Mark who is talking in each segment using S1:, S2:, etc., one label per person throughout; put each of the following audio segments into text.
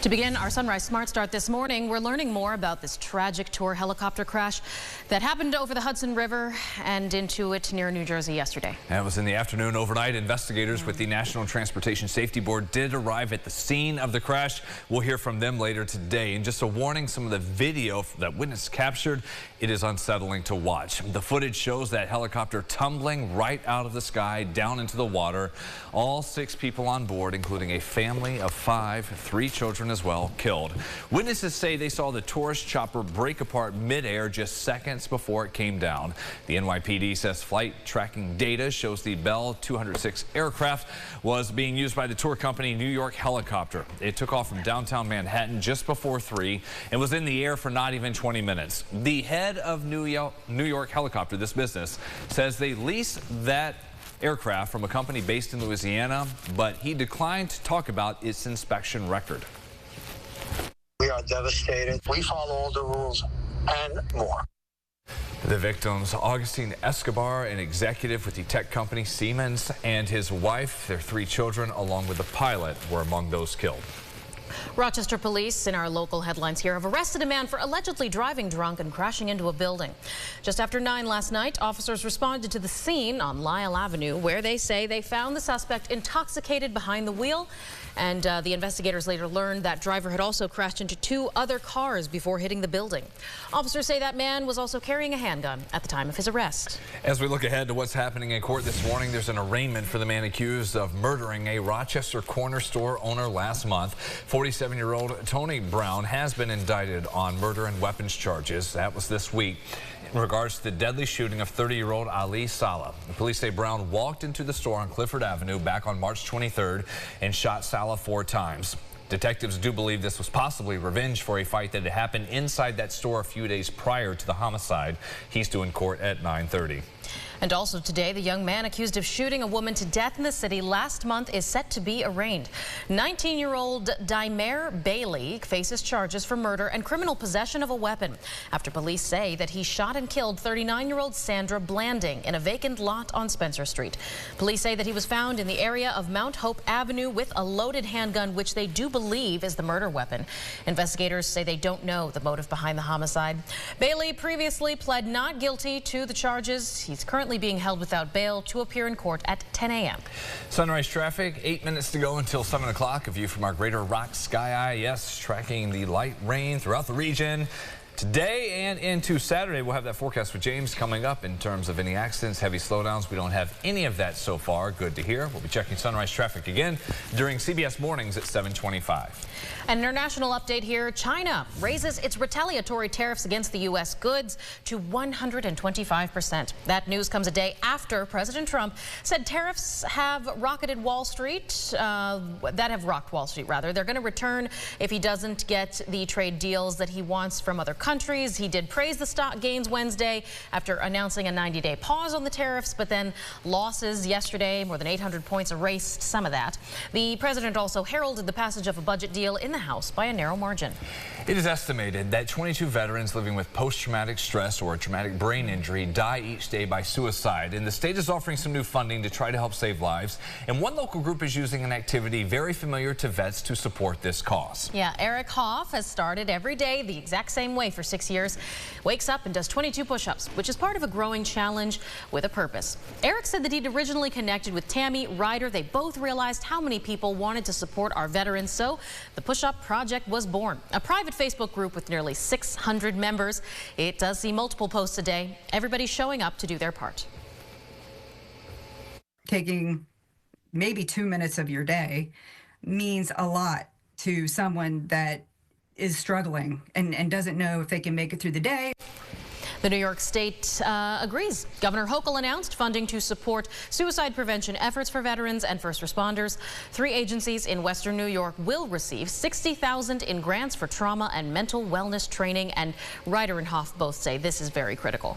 S1: To begin our Sunrise Smart Start this morning, we're learning more about this tragic tour helicopter crash that happened over the Hudson River and into it near New Jersey yesterday.
S2: That was in the afternoon. Overnight, investigators with the National Transportation Safety Board did arrive at the scene of the crash. We'll hear from them later today. And just a warning, some of the video that witnesses captured, it is unsettling to watch. The footage shows that helicopter tumbling right out of the sky down into the water. All 6 people on board, including a family of 5, 3 children as well, killed. Witnesses say they saw the tourist chopper break apart midair just seconds before it came down. The NYPD says flight tracking data shows the Bell 206 aircraft was being used by the tour company New York Helicopter. It took off from downtown Manhattan just before 3 and was in the air for not even 20 minutes. The head of New York Helicopter, this business, says they lease that aircraft from a company based in Louisiana, but he declined to talk about its inspection record.
S3: We are devastated. We follow all the rules and more.
S2: The victims, Augustine Escobar, an executive with the tech company Siemens, and his wife, their 3 children, along with the pilot, were among those killed.
S1: Rochester police in our local headlines here have arrested a man for allegedly driving drunk and crashing into a building. Just after 9 last night, officers responded to the scene on Lyle Avenue, where they say they found the suspect intoxicated behind the wheel. And the investigators later learned that driver had also crashed into 2 other cars before hitting the building. Officers say that man was also carrying a handgun at the time of his arrest.
S2: As we look ahead to what's happening in court this morning, there's an arraignment for the man accused of murdering a Rochester corner store owner last month. 47-year-old Tony Brown has been indicted on murder and weapons charges. That was this week. In regards to the deadly shooting of 30-year-old Ali Saleh, the police say Brown walked into the store on Clifford Avenue back on March 23rd and shot Saleh 4 times. Detectives do believe this was possibly revenge for a fight that had happened inside that store a few days prior to the homicide. He's due in court at 9:30.
S1: And also today, the young man accused of shooting a woman to death in the city last month is set to be arraigned. 19-year-old Dimer Bailey faces charges for murder and criminal possession of a weapon after police say that he shot and killed 39-year-old Sandra Blanding in a vacant lot on Spencer Street. Police say that he was found in the area of Mount Hope Avenue with a loaded handgun, which they do believe is the murder weapon. Investigators say they don't know the motive behind the homicide. Bailey previously pled not guilty to the charges. He's currently being held without bail to appear in court at 10 a.m.
S2: Sunrise traffic, 8 minutes to go until 7 o'clock. A view from our Greater Rock Sky Eye. Yes, tracking the light rain throughout the region. Today and into Saturday, we'll have that forecast with James coming up in terms of any accidents, heavy slowdowns. We don't have any of that so far. Good to hear. We'll be checking sunrise traffic again during CBS Mornings at 7:25.
S1: An international update here. China raises its retaliatory tariffs against the U.S. goods to 125%. That news comes a day after President Trump said tariffs have rocketed Wall Street, that have rocked Wall Street, rather. They're going to return if he doesn't get the trade deals that he wants from other countries. He did praise the stock gains Wednesday after announcing a 90-day pause on the tariffs, but then losses yesterday, more than 800 points, erased some of that. The president also heralded the passage of a budget deal in the House by a narrow margin.
S2: It is estimated that 22 veterans living with post-traumatic stress or a traumatic brain injury die each day by suicide, and the state is offering some new funding to try to help save lives. And one local group is using an activity very familiar to vets to support this cause.
S1: Yeah, Eric Hoff has started every day the exact same way for 6 years. Wakes up and does 22 push-ups, which is part of a growing challenge with a purpose. Eric said that he'd originally connected with Tammy Ryder. They both realized how many people wanted to support our veterans, so the push-up project was born. A private Facebook group with nearly 600 members. It does see multiple posts a day. Everybody's showing up to do their part.
S4: Taking maybe 2 minutes of your day means a lot to someone that is struggling and doesn't know if they can make it through the day.
S1: The New York State agrees. Governor Hochul announced funding to support suicide prevention efforts for veterans and first responders. 3 agencies in Western New York will receive $60,000 in grants for trauma and mental wellness training, and Ryder and Hoff both say this is very critical.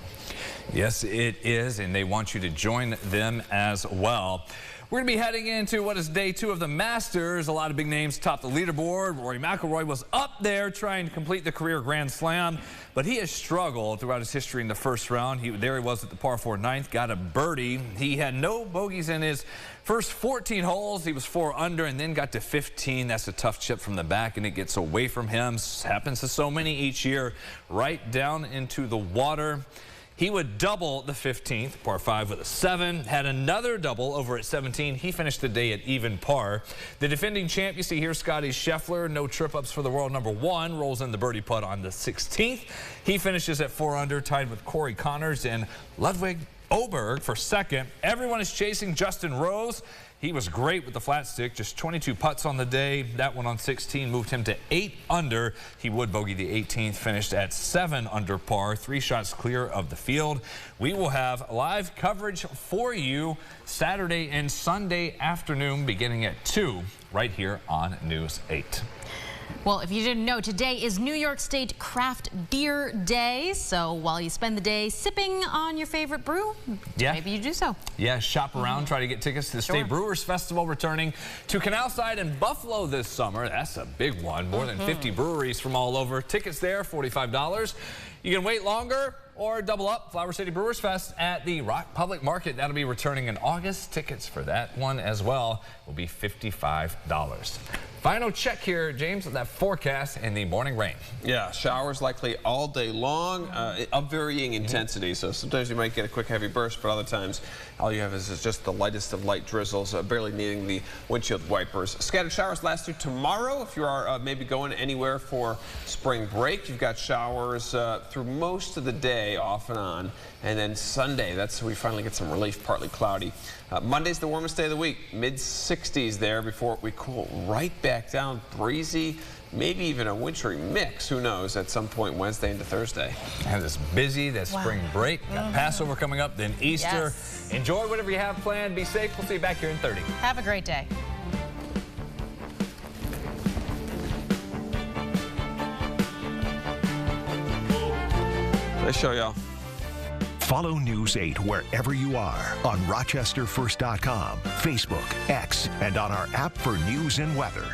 S2: Yes, it is, and they want you to join them as well. We're going to be heading into what is day 2 of the Masters. A lot of big names top the leaderboard. Rory McIlroy was up there trying to complete the career Grand Slam, but he has struggled throughout his history in the first round. There he was at the par 4 ninth, got a birdie. He had no bogeys in his first 14 holes. He was 4 under and then got to 15. That's a tough chip from the back, and it gets away from him. Happens to so many each year, right down into the water. He would double the 15th, par 5 with a 7, had another double over at 17. He finished the day at even par. The defending champ, you see here, Scotty Scheffler, no trip-ups for the world number 1, rolls in the birdie putt on the 16th. He finishes at 4 under, tied with Corey Connors and Ludwig Oberg for second. Everyone is chasing Justin Rose. He was great with the flat stick, just 22 putts on the day. That one on 16 moved him to 8 under. He would bogey the 18th, finished at 7 under par, 3 shots clear of the field. We will have live coverage for you Saturday and Sunday afternoon beginning at 2 right here on News 8.
S1: Well, if you didn't know, today is New York State Craft Beer Day. So while you spend the day sipping on your favorite brew, maybe you do so.
S2: Yeah, shop around, try to get tickets to the State Brewers Festival returning to Canalside and Buffalo this summer. That's a big one. More than 50 breweries from all over. Tickets there, $45. You can wait longer or double up. Flower City Brewers Fest at the Rock Public Market. That'll be returning in August. Tickets for that one as well will be $55. Final check here, James, of that forecast and the morning rain.
S5: Yeah, showers likely all day long, of varying intensity. So sometimes you might get a quick heavy burst, but other times all you have is just the lightest of light drizzles, barely needing the windshield wipers. Scattered showers last through tomorrow. If you are maybe going anywhere for spring break, you've got showers through most of the day, off and on. And then Sunday, that's where we finally get some relief, partly cloudy. Monday's the warmest day of the week, mid-60s there before we cool right back down, breezy, maybe even a wintry mix. Who knows at some point Wednesday into Thursday.
S2: And it's busy, that spring break. Got Passover coming up, then Easter.
S1: Yes.
S2: Enjoy whatever you have planned. Be safe. We'll see you back here in 30.
S1: Have a great day.
S5: Nice show, y'all.
S6: Follow News 8 wherever you are on RochesterFirst.com, Facebook, X, and on our app for news and weather.